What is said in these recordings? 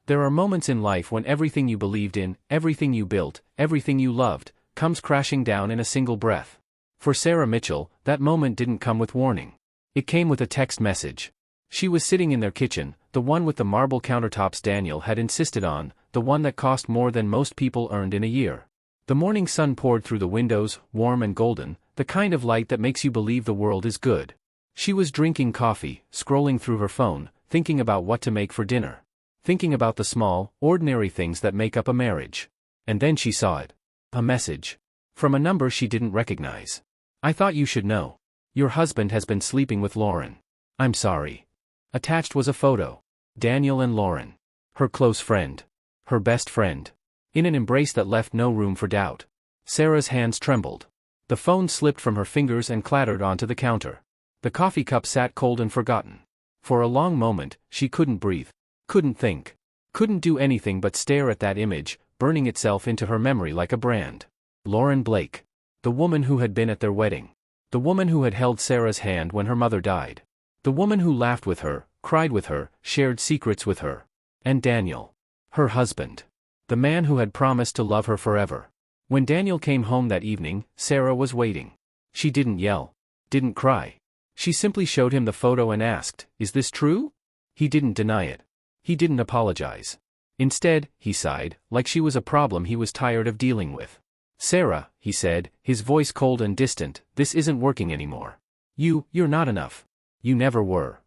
There are moments in life when everything you believed in, everything you built, everything you loved, comes crashing down in a single breath. For Sarah Mitchell, that moment didn't come with warning. It came with a text message. She was sitting in their kitchen, the one with the marble countertops Daniel had insisted on, the one that cost more than most people earned in a year. The morning sun poured through the windows, warm and golden, the kind of light that makes you believe the world is good. She was drinking coffee, scrolling through her phone, thinking about what to make for dinner. Thinking about the small, ordinary things that make up a marriage. And then she saw it. A message. From a number she didn't recognize. I thought you should know. Your husband has been sleeping with Lauren. I'm sorry. Attached was a photo. Daniel and Lauren. Her close friend. Her best friend. In an embrace that left no room for doubt. Sarah's hands trembled. The phone slipped from her fingers and clattered onto the counter. The coffee cup sat cold and forgotten. For a long moment, she couldn't breathe. Couldn't think. Couldn't do anything but stare at that image, burning itself into her memory like a brand. Lauren Blake. The woman who had been at their wedding. The woman who had held Sarah's hand when her mother died. The woman who laughed with her, cried with her, shared secrets with her. And Daniel. Her husband. The man who had promised to love her forever. When Daniel came home that evening, Sarah was waiting. She didn't yell. Didn't cry. She simply showed him the photo and asked, "Is this true?" He didn't deny it. He didn't apologize. Instead, he sighed, like she was a problem he was tired of dealing with. "Sarah," he said, his voice cold and distant, "this isn't working anymore. You're not enough. You never were."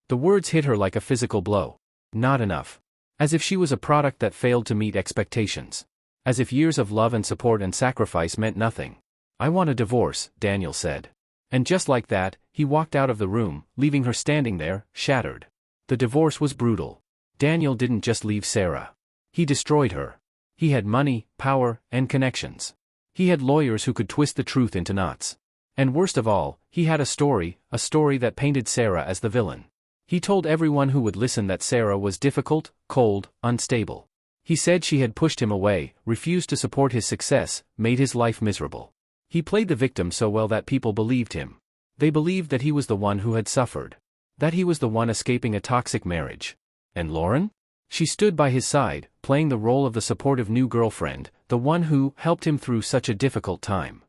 The words hit her like a physical blow. Not enough. As if she was a product that failed to meet expectations. As if years of love and support and sacrifice meant nothing. "I want a divorce," Daniel said. And just like that, he walked out of the room, leaving her standing there, shattered. The divorce was brutal. Daniel didn't just leave Sarah. He destroyed her. He had money, power, and connections. He had lawyers who could twist the truth into knots. And worst of all, he had a story that painted Sarah as the villain. He told everyone who would listen that Sarah was difficult, cold, unstable. He said she had pushed him away, refused to support his success, made his life miserable. He played the victim so well that people believed him. They believed that he was the one who had suffered. That he was the one escaping a toxic marriage. And Lauren? She stood by his side, playing the role of the supportive new girlfriend, the one who helped him through such a difficult time.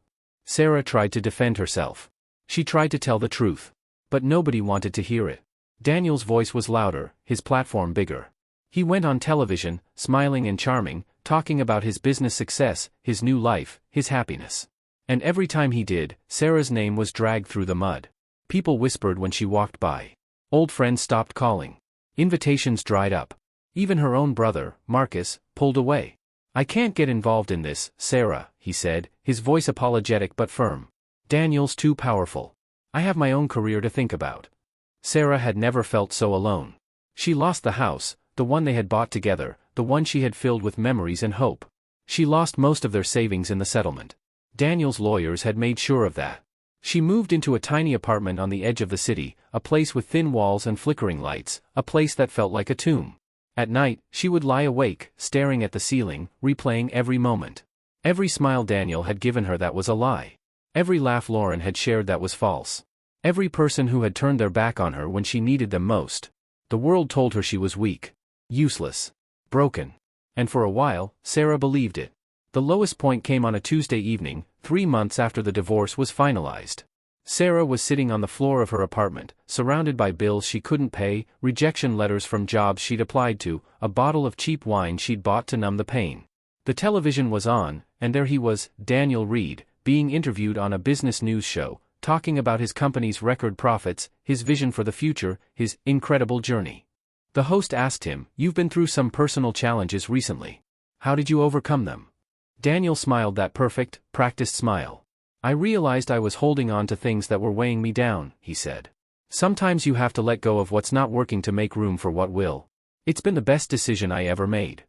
Sarah tried to defend herself. She tried to tell the truth. But nobody wanted to hear it. Daniel's voice was louder, his platform bigger. He went on television, smiling and charming, talking about his business success, his new life, his happiness. And every time he did, Sarah's name was dragged through the mud. People whispered when she walked by. Old friends stopped calling. Invitations dried up. Even her own brother, Marcus, pulled away. "I can't get involved in this, Sarah," he said, his voice apologetic but firm. "Daniel's too powerful. I have my own career to think about." Sarah had never felt so alone. She lost the house, the one they had bought together, the one she had filled with memories and hope. She lost most of their savings in the settlement. Daniel's lawyers had made sure of that. She moved into a tiny apartment on the edge of the city, a place with thin walls and flickering lights, a place that felt like a tomb. At night, she would lie awake, staring at the ceiling, replaying every moment. Every smile Daniel had given her that was a lie. Every laugh Lauren had shared that was false. Every person who had turned their back on her when she needed them most. The world told her she was weak. Useless. Broken. And for a while, Sarah believed it. The lowest point came on a Tuesday evening, 3 months after the divorce was finalized. Sarah was sitting on the floor of her apartment, surrounded by bills she couldn't pay, rejection letters from jobs she'd applied to, a bottle of cheap wine she'd bought to numb the pain. The television was on, and there he was, Daniel Reed, being interviewed on a business news show, talking about his company's record profits, his vision for the future, his incredible journey. The host asked him, "You've been through some personal challenges recently. How did you overcome them?" Daniel smiled that perfect, practiced smile. "I realized I was holding on to things that were weighing me down," he said. "Sometimes you have to let go of what's not working to make room for what will. It's been the best decision I ever made."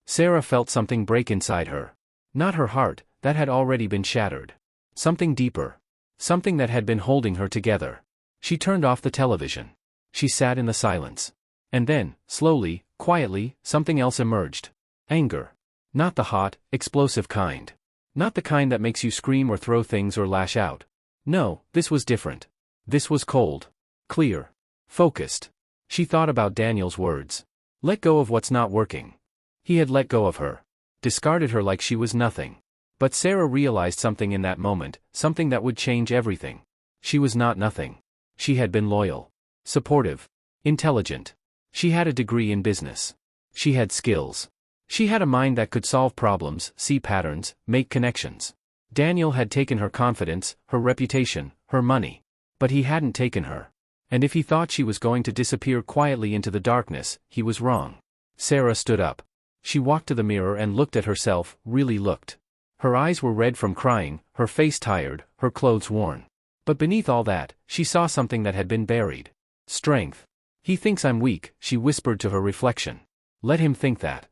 Sarah felt something break inside her. Not her heart, that had already been shattered. Something deeper. Something that had been holding her together. She turned off the television. She sat in the silence. And then, slowly, quietly, something else emerged. Anger. Not the hot, explosive kind. Not the kind that makes you scream or throw things or lash out. No, this was different. This was cold. Clear. Focused. She thought about Daniel's words. Let go of what's not working. He had let go of her. Discarded her like she was nothing. But Sarah realized something in that moment, something that would change everything. She was not nothing. She had been loyal. Supportive. Intelligent. She had a degree in business. She had skills. She had a mind that could solve problems, see patterns, make connections. Daniel had taken her confidence, her reputation, her money. But he hadn't taken her. And if he thought she was going to disappear quietly into the darkness, he was wrong. Sarah stood up. She walked to the mirror and looked at herself, really looked. Her eyes were red from crying, her face tired, her clothes worn. But beneath all that, she saw something that had been buried. Strength. He thinks I'm weak, she whispered to her reflection. Let him think that.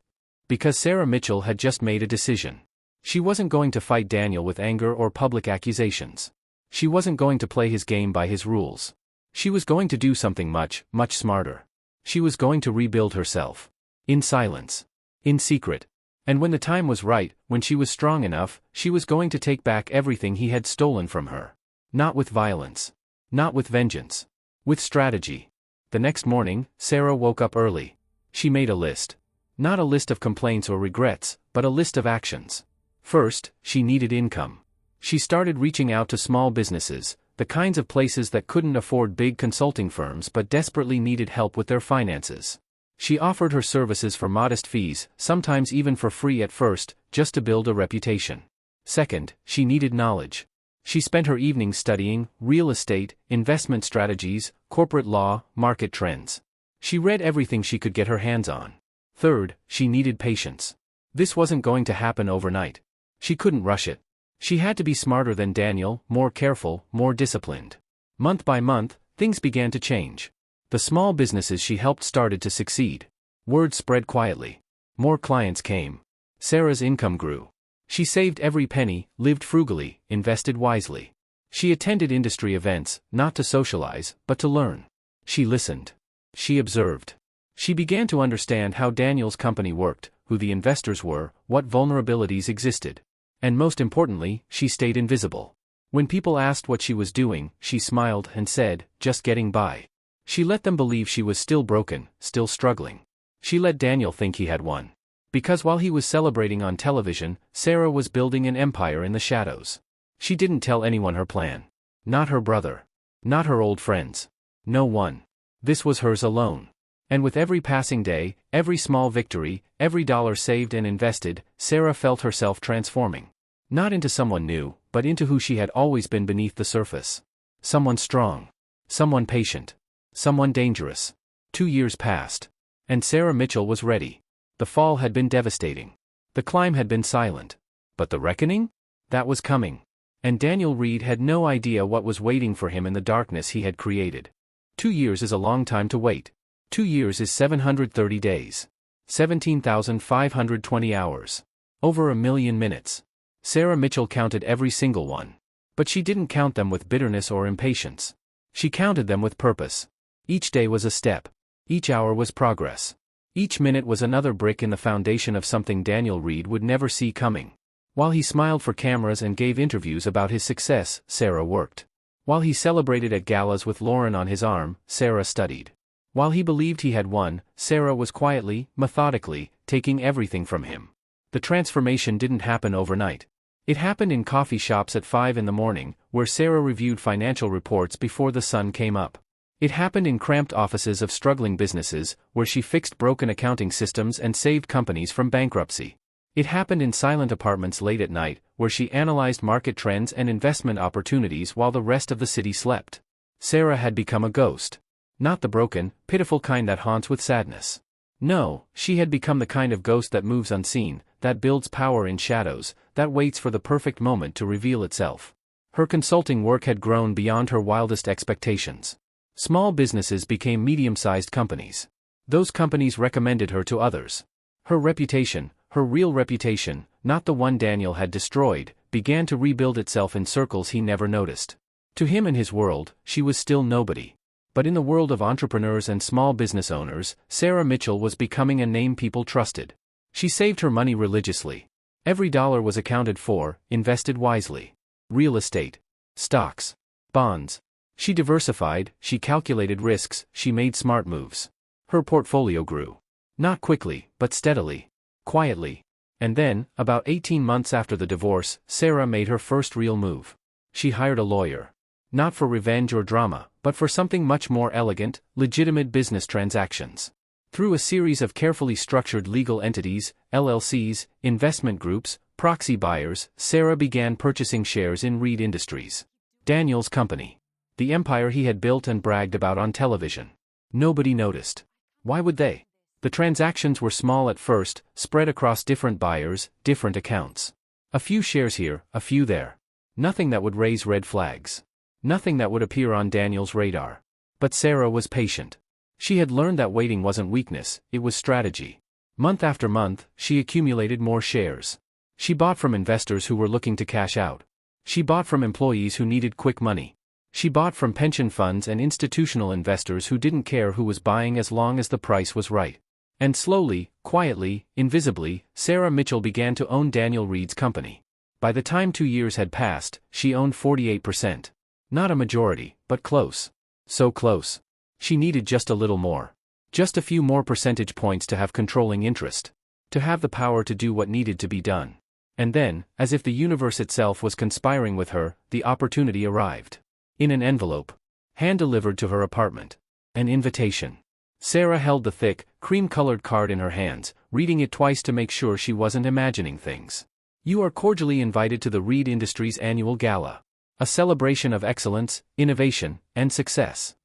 Because Sarah Mitchell had just made a decision. She wasn't going to fight Daniel with anger or public accusations. She wasn't going to play his game by his rules. She was going to do something much, much smarter. She was going to rebuild herself. In silence. In secret. And when the time was right, when she was strong enough, she was going to take back everything he had stolen from her. Not with violence. Not with vengeance. With strategy. The next morning, Sarah woke up early. She made a list. Not a list of complaints or regrets, but a list of actions. First, she needed income. She started reaching out to small businesses, the kinds of places that couldn't afford big consulting firms but desperately needed help with their finances. She offered her services for modest fees, sometimes even for free at first, just to build a reputation. Second, she needed knowledge. She spent her evenings studying real estate, investment strategies, corporate law, market trends. She read everything she could get her hands on. Third, she needed patience. This wasn't going to happen overnight. She couldn't rush it. She had to be smarter than Daniel, more careful, more disciplined. Month by month, things began to change. The small businesses she helped started to succeed. Word spread quietly. More clients came. Sarah's income grew. She saved every penny, lived frugally, invested wisely. She attended industry events, not to socialize, but to learn. She listened. She observed. She began to understand how Daniel's company worked, who the investors were, what vulnerabilities existed. And most importantly, she stayed invisible. When people asked what she was doing, she smiled and said, just getting by. She let them believe she was still broken, still struggling. She let Daniel think he had won. Because while he was celebrating on television, Sarah was building an empire in the shadows. She didn't tell anyone her plan. Not her brother. Not her old friends. No one. This was hers alone. And with every passing day, every small victory, every dollar saved and invested, Sarah felt herself transforming. Not into someone new, but into who she had always been beneath the surface. Someone strong. Someone patient. Someone dangerous. 2 years passed. And Sarah Mitchell was ready. The fall had been devastating. The climb had been silent. But the reckoning? That was coming. And Daniel Reed had no idea what was waiting for him in the darkness he had created. 2 years is a long time to wait. 2 years is 730 days. 17,520 hours. Over 1,000,000 minutes. Sarah Mitchell counted every single one. But she didn't count them with bitterness or impatience. She counted them with purpose. Each day was a step. Each hour was progress. Each minute was another brick in the foundation of something Daniel Reed would never see coming. While he smiled for cameras and gave interviews about his success, Sarah worked. While he celebrated at galas with Lauren on his arm, Sarah studied. While he believed he had won, Sarah was quietly, methodically, taking everything from him. The transformation didn't happen overnight. It happened in coffee shops at 5 in the morning, where Sarah reviewed financial reports before the sun came up. It happened in cramped offices of struggling businesses, where she fixed broken accounting systems and saved companies from bankruptcy. It happened in silent apartments late at night, where she analyzed market trends and investment opportunities while the rest of the city slept. Sarah had become a ghost. Not the broken, pitiful kind that haunts with sadness. No, she had become the kind of ghost that moves unseen, that builds power in shadows, that waits for the perfect moment to reveal itself. Her consulting work had grown beyond her wildest expectations. Small businesses became medium-sized companies. Those companies recommended her to others. Her reputation, her real reputation, not the one Daniel had destroyed, began to rebuild itself in circles he never noticed. To him and his world, she was still nobody. But in the world of entrepreneurs and small business owners, Sarah Mitchell was becoming a name people trusted. She saved her money religiously. Every dollar was accounted for, invested wisely. Real estate. Stocks. Bonds. She diversified, she calculated risks, she made smart moves. Her portfolio grew. Not quickly, but steadily. Quietly. And then, about 18 months after the divorce, Sarah made her first real move. She hired a lawyer. Not for revenge or drama, but for something much more elegant, legitimate business transactions. Through a series of carefully structured legal entities, LLCs, investment groups, proxy buyers, Sarah began purchasing shares in Reed Industries. Daniel's company. The empire he had built and bragged about on television. Nobody noticed. Why would they? The transactions were small at first, spread across different buyers, different accounts. A few shares here, a few there. Nothing that would raise red flags. Nothing that would appear on Daniel's radar. But Sarah was patient. She had learned that waiting wasn't weakness, it was strategy. Month after month, she accumulated more shares. She bought from investors who were looking to cash out. She bought from employees who needed quick money. She bought from pension funds and institutional investors who didn't care who was buying as long as the price was right. And slowly, quietly, invisibly, Sarah Mitchell began to own Daniel Reed's company. By the time 2 years had passed, she owned 48%. Not a majority, but close. So close. She needed just a little more. Just a few more percentage points to have controlling interest. To have the power to do what needed to be done. And then, as if the universe itself was conspiring with her, the opportunity arrived. In an envelope. Hand-delivered to her apartment. An invitation. Sarah held the thick, cream-colored card in her hands, reading it twice to make sure she wasn't imagining things. You are cordially invited to the Reed Industries annual gala. A celebration of excellence, innovation, and success.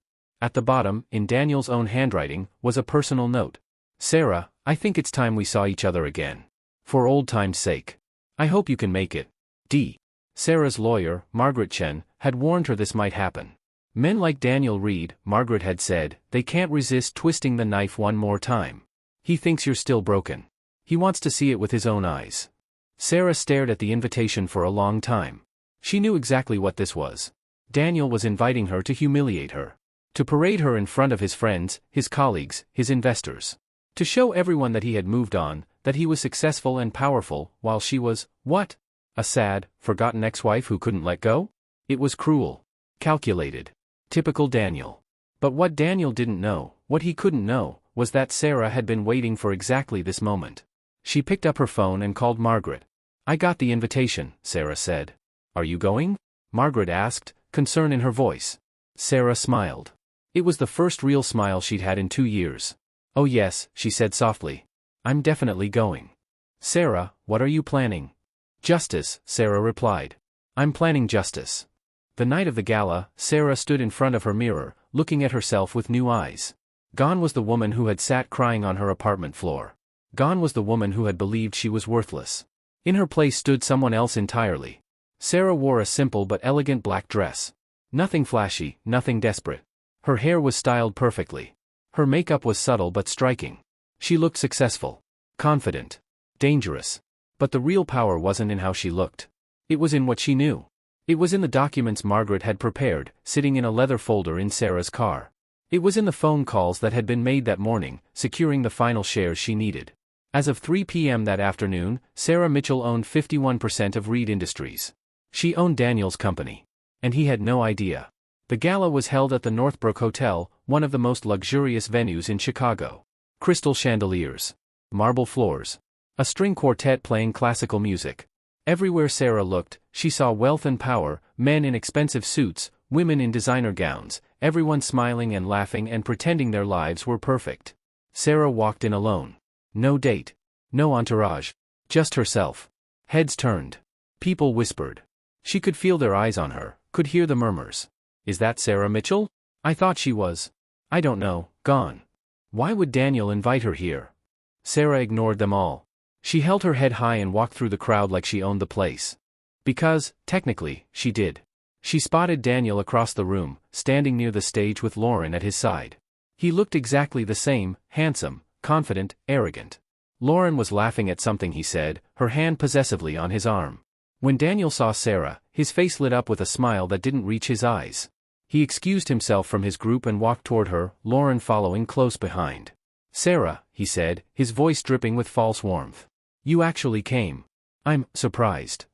At the bottom, in Daniel's own handwriting, was a personal note. Sarah, I think it's time we saw each other again. For old time's sake. I hope you can make it. D. Sarah's lawyer, Margaret Chen, had warned her this might happen. Men like Daniel Reed, Margaret had said, they can't resist twisting the knife one more time. He thinks you're still broken. He wants to see it with his own eyes. Sarah stared at the invitation for a long time. She knew exactly what this was. Daniel was inviting her to humiliate her. To parade her in front of his friends, his colleagues, his investors. To show everyone that he had moved on, that he was successful and powerful, while she was, what? A sad, forgotten ex-wife who couldn't let go? It was cruel. Calculated. Typical Daniel. But what Daniel didn't know, what he couldn't know, was that Sarah had been waiting for exactly this moment. She picked up her phone and called Margaret. I got the invitation, Sarah said. Are you going? Margaret asked, concern in her voice. Sarah smiled. It was the first real smile she'd had in 2 years. Oh yes, she said softly. I'm definitely going. Sarah, what are you planning? Justice, Sarah replied. I'm planning justice. The night of the gala, Sarah stood in front of her mirror, looking at herself with new eyes. Gone was the woman who had sat crying on her apartment floor. Gone was the woman who had believed she was worthless. In her place stood someone else entirely. Sarah wore a simple but elegant black dress. Nothing flashy, nothing desperate. Her hair was styled perfectly. Her makeup was subtle but striking. She looked successful. Confident. Dangerous. But the real power wasn't in how she looked. It was in what she knew. It was in the documents Margaret had prepared, sitting in a leather folder in Sarah's car. It was in the phone calls that had been made that morning, securing the final shares she needed. As of 3 p.m. that afternoon, Sarah Mitchell owned 51% of Reed Industries. She owned Daniel's company. And he had no idea. The gala was held at the Northbrook Hotel, one of the most luxurious venues in Chicago. Crystal chandeliers. Marble floors. A string quartet playing classical music. Everywhere Sarah looked, she saw wealth and power, men in expensive suits, women in designer gowns, everyone smiling and laughing and pretending their lives were perfect. Sarah walked in alone. No date. No entourage. Just herself. Heads turned. People whispered. She could feel their eyes on her, could hear the murmurs. Is that Sarah Mitchell? I thought she was. I don't know, gone. Why would Daniel invite her here? Sarah ignored them all. She held her head high and walked through the crowd like she owned the place. Because, technically, she did. She spotted Daniel across the room, standing near the stage with Lauren at his side. He looked exactly the same, handsome, confident, arrogant. Lauren was laughing at something he said, her hand possessively on his arm. When Daniel saw Sarah, his face lit up with a smile that didn't reach his eyes. He excused himself from his group and walked toward her, Lauren following close behind. Sarah, he said, his voice dripping with false warmth. You actually came. I'm surprised.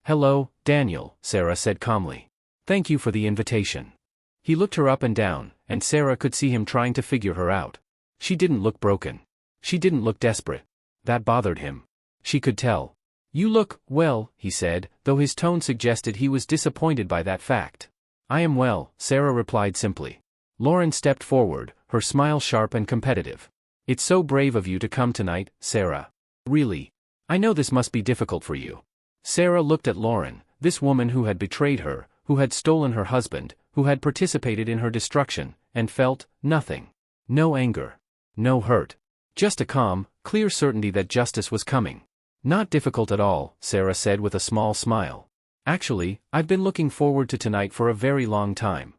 Hello, Daniel, Sarah said calmly. Thank you for the invitation. He looked her up and down, and Sarah could see him trying to figure her out. She didn't look broken. She didn't look desperate. That bothered him. She could tell. "You look, well," he said, though his tone suggested he was disappointed by that fact. "I am well," Sarah replied simply. Lauren stepped forward, her smile sharp and competitive. "It's so brave of you to come tonight, Sarah. Really. I know this must be difficult for you." Sarah looked at Lauren, this woman who had betrayed her, who had stolen her husband, who had participated in her destruction, and felt nothing. No anger. No hurt. Just a calm, clear certainty that justice was coming. "Not difficult at all," Sarah said with a small smile. "Actually, I've been looking forward to tonight for a very long time."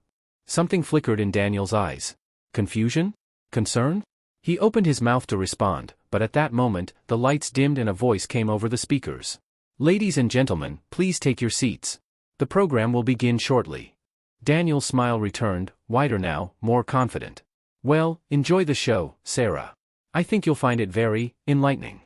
Something flickered in Daniel's eyes. Confusion? Concern? He opened his mouth to respond, but at that moment, the lights dimmed and a voice came over the speakers. "Ladies and gentlemen, please take your seats. The program will begin shortly." Daniel's smile returned, wider now, more confident. "Well, enjoy the show, Sarah. I think you'll find it very enlightening."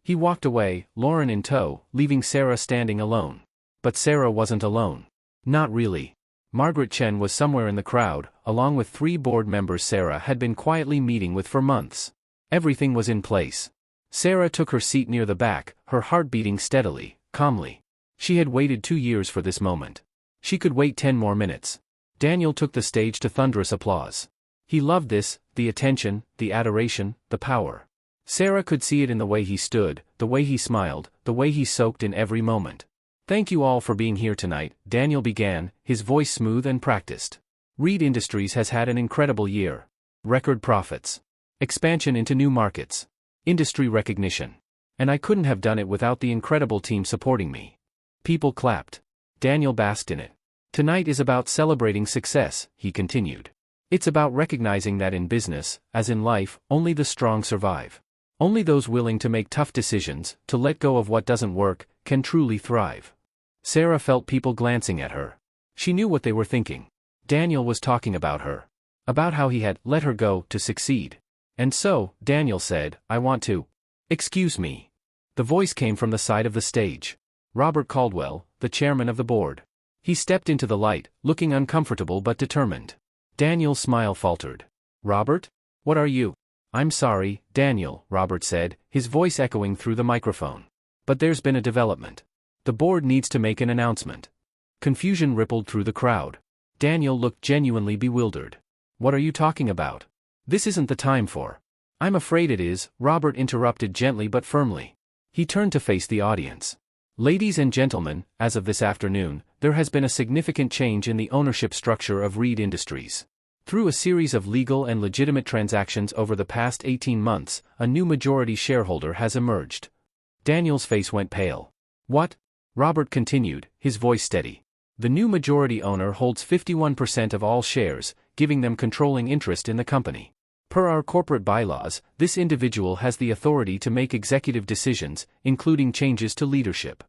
He walked away, Lauren in tow, leaving Sarah standing alone. But Sarah wasn't alone. Not really. Margaret Chen was somewhere in the crowd, along with 3 board members Sarah had been quietly meeting with for months. Everything was in place. Sarah took her seat near the back, her heart beating steadily, calmly. She had waited 2 years for this moment. She could wait 10 more minutes. Daniel took the stage to thunderous applause. He loved this, the attention, the adoration, the power. Sarah could see it in the way he stood, the way he smiled, the way he soaked in every moment. "Thank you all for being here tonight," Daniel began, his voice smooth and practiced. "Reed Industries has had an incredible year. Record profits. Expansion into new markets. Industry recognition. And I couldn't have done it without the incredible team supporting me." People clapped. Daniel basked in it. "Tonight is about celebrating success," he continued. "It's about recognizing that in business, as in life, only the strong survive. Only those willing to make tough decisions, to let go of what doesn't work, can truly thrive." Sarah felt people glancing at her. She knew what they were thinking. Daniel was talking about her. About how he had let her go to succeed. "And so," Daniel said, "I want to." "Excuse me." The voice came from the side of the stage. Robert Caldwell, the chairman of the board. He stepped into the light, looking uncomfortable but determined. Daniel's smile faltered. "Robert? What are you?" "I'm sorry, Daniel," Robert said, his voice echoing through the microphone. "But there's been a development. The board needs to make an announcement." Confusion rippled through the crowd. Daniel looked genuinely bewildered. "What are you talking about? This isn't the time for." "I'm afraid it is," Robert interrupted gently but firmly. He turned to face the audience. "Ladies and gentlemen, as of this afternoon, there has been a significant change in the ownership structure of Reed Industries. Through a series of legal and legitimate transactions over the past 18 months, a new majority shareholder has emerged." Daniel's face went pale. "What?" Robert continued, his voice steady. "The new majority owner holds 51% of all shares, giving them controlling interest in the company. Per our corporate bylaws, this individual has the authority to make executive decisions, including changes to leadership."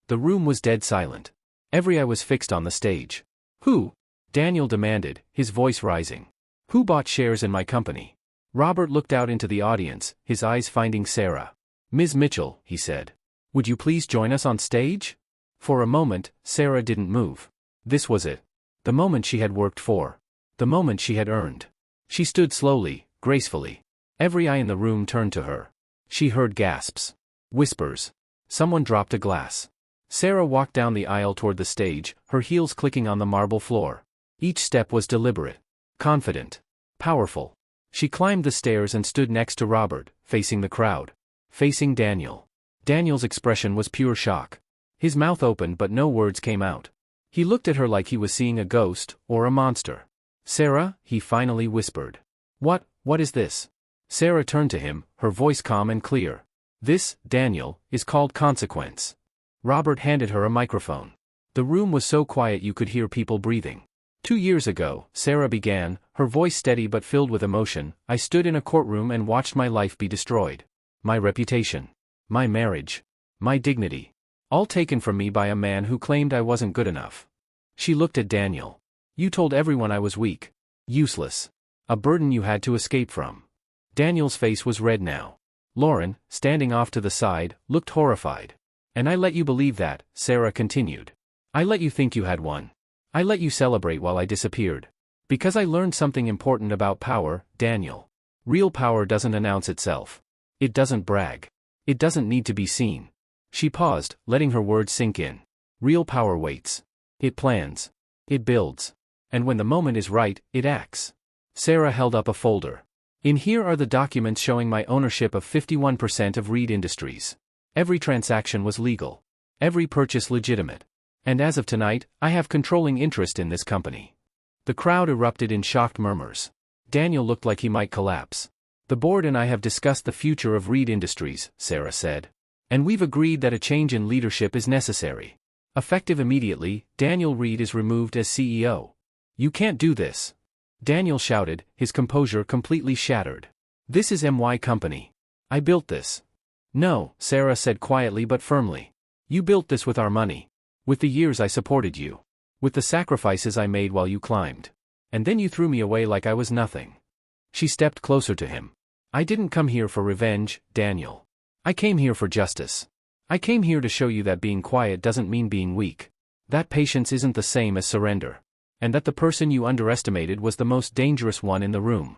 The room was dead silent. Every eye was fixed on the stage. "Who?" Daniel demanded, his voice rising. "Who bought shares in my company?" Robert looked out into the audience, his eyes finding Sarah. "Ms. Mitchell," he said. "Would you please join us on stage?" For a moment, Sarah didn't move. This was it. The moment she had worked for. The moment she had earned. She stood slowly, gracefully. Every eye in the room turned to her. She heard gasps. Whispers. Someone dropped a glass. Sarah walked down the aisle toward the stage, her heels clicking on the marble floor. Each step was deliberate. Confident. Powerful. She climbed the stairs and stood next to Robert, facing the crowd. Facing Daniel. Daniel's expression was pure shock. His mouth opened but no words came out. He looked at her like he was seeing a ghost, or a monster. "Sarah," he finally whispered. What is this?" Sarah turned to him, her voice calm and clear. "This, Daniel, is called consequence." Robert handed her a microphone. The room was so quiet you could hear people breathing. 2 years ago, Sarah began, her voice steady but filled with emotion, "I stood in a courtroom and watched my life be destroyed. My reputation. My marriage. My dignity. All taken from me by a man who claimed I wasn't good enough." She looked at Daniel. "You told everyone I was weak. Useless. A burden you had to escape from." Daniel's face was red now. Lauren, standing off to the side, looked horrified. "And I let you believe that," Sarah continued. "I let you think you had won. I let you celebrate while I disappeared. Because I learned something important about power, Daniel. Real power doesn't announce itself. It doesn't brag. It doesn't need to be seen. She paused, letting her words sink in. Real power waits. It plans. It builds. And when the moment is right, it acts. Sarah held up a folder. In here are the documents showing my ownership of 51% of Reed Industries. Every transaction was legal. Every purchase legitimate. And as of tonight, I have controlling interest in this company. The crowd erupted in shocked murmurs. Daniel looked like he might collapse. The board and I have discussed the future of Reed Industries, Sarah said. And we've agreed that a change in leadership is necessary. Effective immediately, Daniel Reed is removed as CEO. You can't do this. Daniel shouted, his composure completely shattered. This is my company. I built this. No, Sarah said quietly but firmly. You built this with our money. With the years I supported you. With the sacrifices I made while you climbed. And then you threw me away like I was nothing. She stepped closer to him. I didn't come here for revenge, Daniel. I came here for justice. I came here to show you that being quiet doesn't mean being weak. That patience isn't the same as surrender. And that the person you underestimated was the most dangerous one in the room.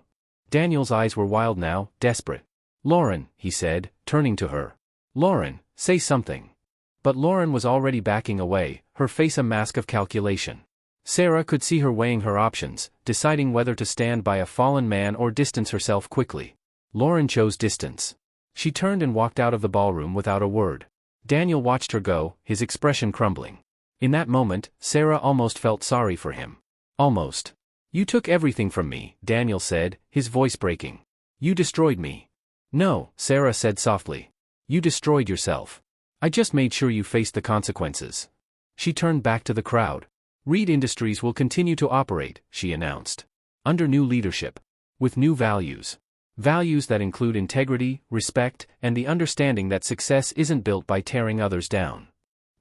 Daniel's eyes were wild now, desperate. Lauren, he said, turning to her. Lauren, say something. But Lauren was already backing away, her face a mask of calculation. Sarah could see her weighing her options, deciding whether to stand by a fallen man or distance herself quickly. Lauren chose distance. She turned and walked out of the ballroom without a word. Daniel watched her go, his expression crumbling. In that moment, Sarah almost felt sorry for him. Almost. You took everything from me, Daniel said, his voice breaking. You destroyed me. No, Sarah said softly. You destroyed yourself. I just made sure you faced the consequences. She turned back to the crowd. Reed Industries will continue to operate, she announced. Under new leadership. With new values. Values that include integrity, respect, and the understanding that success isn't built by tearing others down.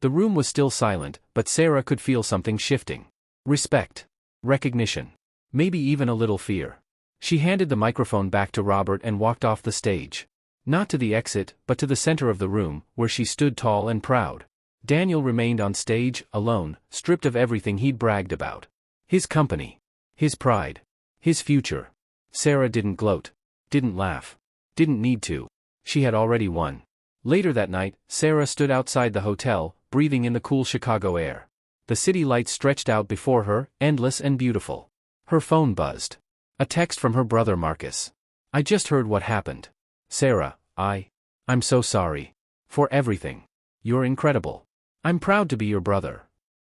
The room was still silent, but Sarah could feel something shifting. Respect. Recognition. Maybe even a little fear. She handed the microphone back to Robert and walked off the stage. Not to the exit, but to the center of the room, where she stood tall and proud. Daniel remained on stage, alone, stripped of everything he'd bragged about. His company. His pride. His future. Sarah didn't gloat. Didn't laugh. Didn't need to. She had already won. Later that night, Sarah stood outside the hotel, breathing in the cool Chicago air. The city lights stretched out before her, endless and beautiful. Her phone buzzed. A text from her brother Marcus. I just heard what happened. Sarah, I'm so sorry. For everything. You're incredible. I'm proud to be your brother.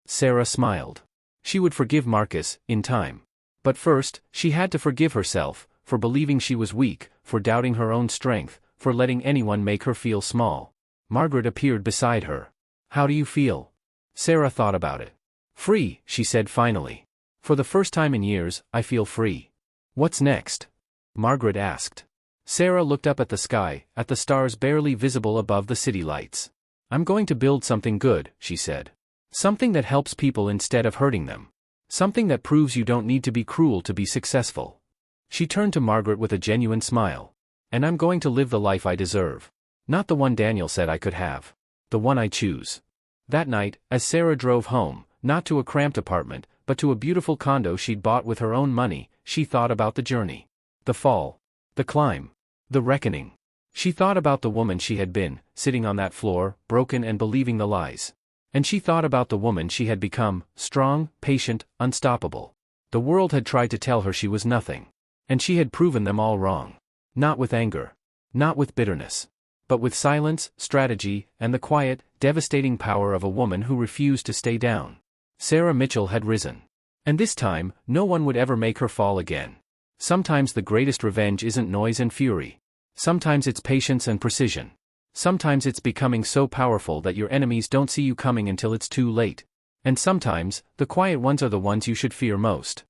Sarah smiled. She would forgive Marcus, in time. But first, she had to forgive herself, for believing she was weak, for doubting her own strength, for letting anyone make her feel small. Margaret appeared beside her. How do you feel? Sarah thought about it. Free, she said finally. For the first time in years, I feel free. What's next? Margaret asked. Sarah looked up at the sky, at the stars barely visible above the city lights. I'm going to build something good, she said. Something that helps people instead of hurting them. Something that proves you don't need to be cruel to be successful. She turned to Margaret with a genuine smile. And I'm going to live the life I deserve. Not the one Daniel said I could have. The one I choose. That night, as Sarah drove home, not to a cramped apartment, but to a beautiful condo she'd bought with her own money, she thought about the journey. The fall. The climb. The reckoning. She thought about the woman she had been, sitting on that floor, broken and believing the lies. And she thought about the woman she had become, strong, patient, unstoppable. The world had tried to tell her she was nothing. And she had proven them all wrong. Not with anger. Not with bitterness. But with silence, strategy, and the quiet, devastating power of a woman who refused to stay down. Sarah Mitchell had risen. And this time, no one would ever make her fall again. Sometimes the greatest revenge isn't noise and fury. Sometimes it's patience and precision. Sometimes it's becoming so powerful that your enemies don't see you coming until it's too late. And sometimes, the quiet ones are the ones you should fear most.